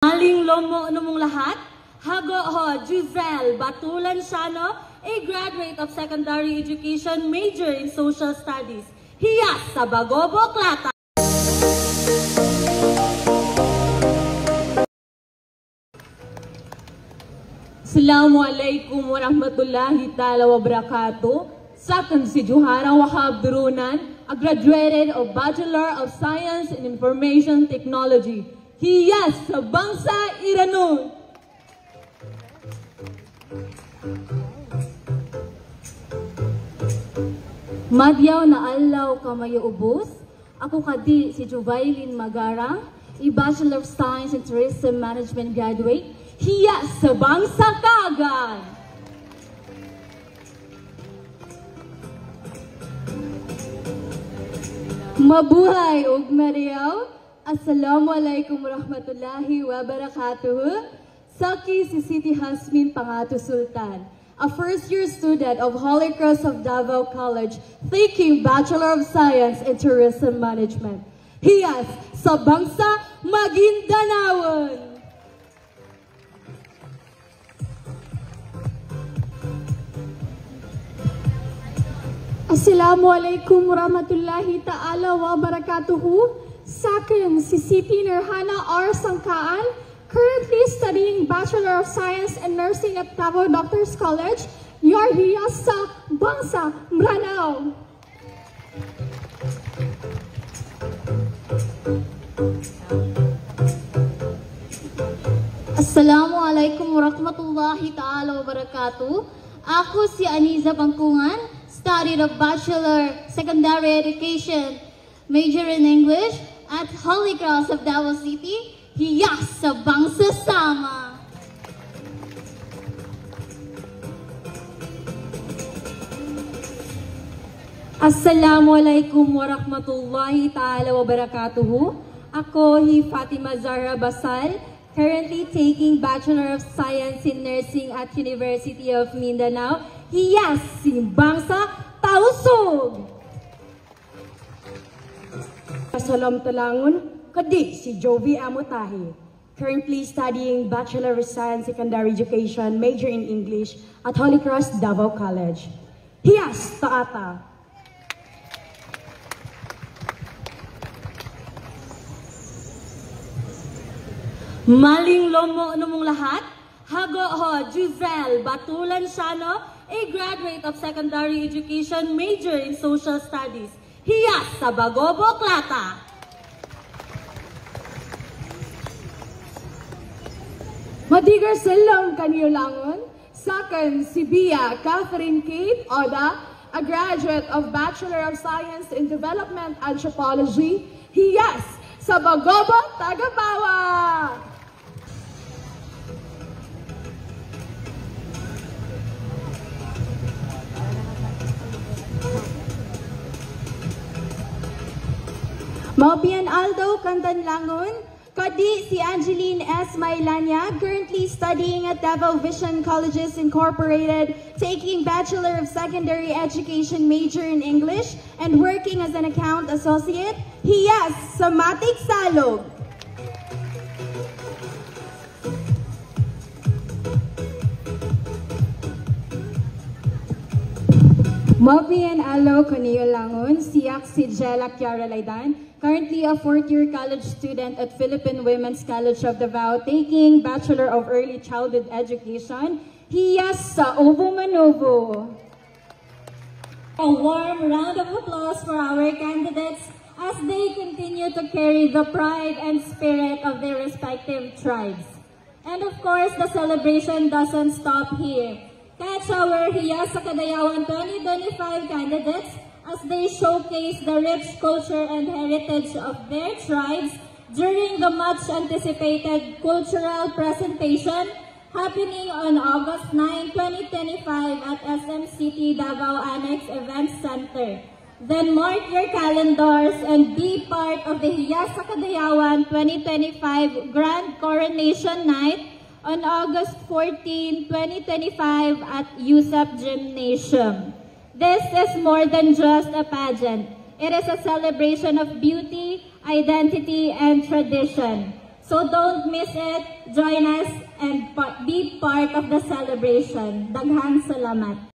Maling lomo mong lahat, hago ho Giselle Batulan Siano, a graduate of secondary education, major in social studies. Hiyas sa Bagobo, Klata. Assalamualaikum warahmatullahi ta'ala wabarakatuh. Sakan si Johara Wahab Durunan, a graduated of Bachelor of Science in Information Technology. Hiyas sa Bangsa Iranon. Madyaw na alaw kamayo ubos. Ako kadi si Jovailin Magara, a Bachelor of Science in Tourism Management graduate. Hiyas sa Bangsa Kagan. Mabuhay ug mariaw. Assalamualaikum warahmatullahi wabarakatuh. Saki si Siti Hasmin Pangato Sultan, a first-year student of Holy Cross of Davao College, taking Bachelor of Science in Tourism Management. Hiyas sa Bangsa Maguindanaon. Assalamualaikum warahmatullahi ta'ala wabarakatuhu. Sakin si Siti Nurhana R. Sangkaan, currently studying Bachelor of Science in Nursing at Davao Doctors College. Your hiyas sa Bangsa Mranao. Assalamualaikum warahmatullahi ta'ala wabarakatuh. Ako si Aniza Bangkungan, studied of Bachelor Secondary Education, major in English at Holy Cross of Davao City. Hiyas sa Bangsa Sama. Assalamualaikum warahmatullahi ta'ala wabarakatuh. Ako hi Fatima Zahra Basal, currently taking Bachelor of Science in Nursing at University of Mindanao. Hiyas si Bangsa Tausog. Salam talangon, kadi si Jovi Amutahi, currently studying Bachelor of Science Secondary Education, major in English at Holy Cross Davao College. Hiyas taata. Maling lomo mong lahat, hago ho Giselle Batulan Siano, a graduate of secondary education, major in social studies. Hiyas sa Bagobo, Klata. Madigar salam kanyo langon. Sakan si Bia Catherine Kate Oda, a graduate of Bachelor of Science in Development Anthropology. Hiyas sa Bagobo, Tagabawa. Maupian Aldo Cantanlangon, kadi si Angeline S. Mailanya, currently studying at Davao Vision Colleges Incorporated, taking Bachelor of Secondary Education, major in English, and working as an account associate. Hiyas sa Matik Salog. Maupian Alo Langon, siyak si Jella Kiara Laidan, currently a fourth-year college student at Philippine Women's College of Davao, taking Bachelor of Early Childhood Education. Hiyas sa Ovo Manovo. A warm round of applause for our candidates as they continue to carry the pride and spirit of their respective tribes. And of course, the celebration doesn't stop here. Catch our Hiyas sa Kadayawan 2025 candidates as they showcase the rich culture and heritage of their tribes during the much-anticipated cultural presentation happening on August 9, 2025 at SM City Davao Annex Event Center. Then mark your calendars and be part of the Hiyas sa Kadayawan 2025 Grand Coronation Night on August 14, 2025 at USAP Gymnasium. This is more than just a pageant. It is a celebration of beauty, identity, and tradition. So don't miss it. Join us and be part of the celebration. Daghang salamat.